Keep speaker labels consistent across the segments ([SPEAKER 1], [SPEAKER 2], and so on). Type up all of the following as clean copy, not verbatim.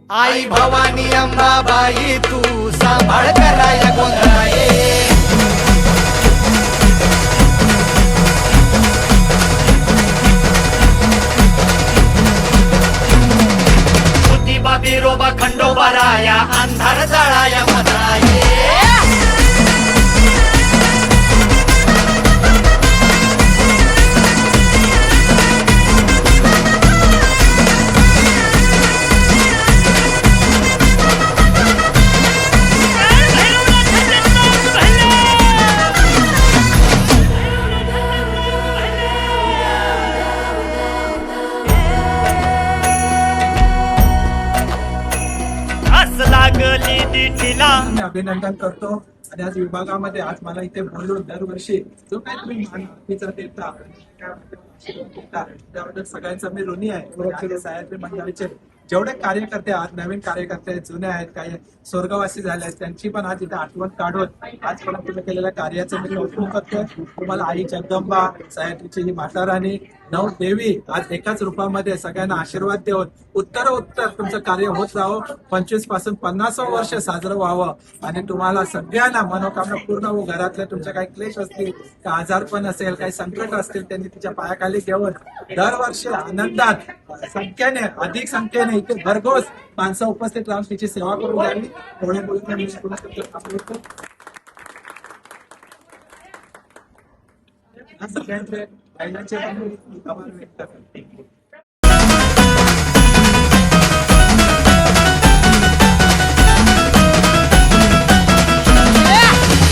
[SPEAKER 1] आई भवानी अंबाबाई तू सांभाळ कराया गोंधळा ये. ज्योतिबा बिरोबा खंडोबा राया अंधार जाळाया मधळा ये. लागली दिठीला
[SPEAKER 2] मी अभिनंदन करतो. आणि आज विभागामध्ये आज मला इथे बोलून दरवर्षी जो काही तुम्ही मानधीचा देता त्याबद्दल सगळ्यांचा मी ऋणी आहे. सह्याद्री मंडळीचे जेवढे कार्यकर्ते आज नवीन कार्यकर्ते जुने आहेत, काही स्वर्गवासी झाले आहेत, त्यांची पण आज इथे आठवण काढून आजपर्यंत तुम्ही केलेल्या कार्याचं मी कौतुक करतोय. तुम्हाला आई जगदंबा, सह्याद्रीची ही माता राणी, नऊ देवी आज एकाच रूपामध्ये सगळ्यांना आशीर्वाद देऊन उत्तर तुमचं कार्य होत राहावं. 25 पासून 50 वर्ष साजरं व्हावं आणि तुम्हाला सगळ्यांना मनोकामना पूर्ण हो. घरातले तुमचे काही क्लेश असतील, काही आजारपण असेल, काही संकट असतील, त्यांनी तिच्या पायाखाली घेऊन दरवर्षी आनंदात अधिक संख्येने इथे भरघोस माणसं उपस्थित राहून तिची सेवा करून द्यावी. एवढे बोलून मी सगळ्यांचे महिलांचे आभार व्यक्त करते.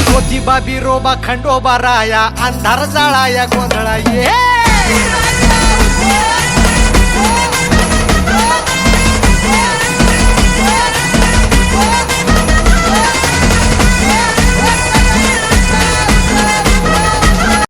[SPEAKER 1] ज्योतिबा बिरोबा खंडोबा राया अंधार जाळाया गोंधळा ये.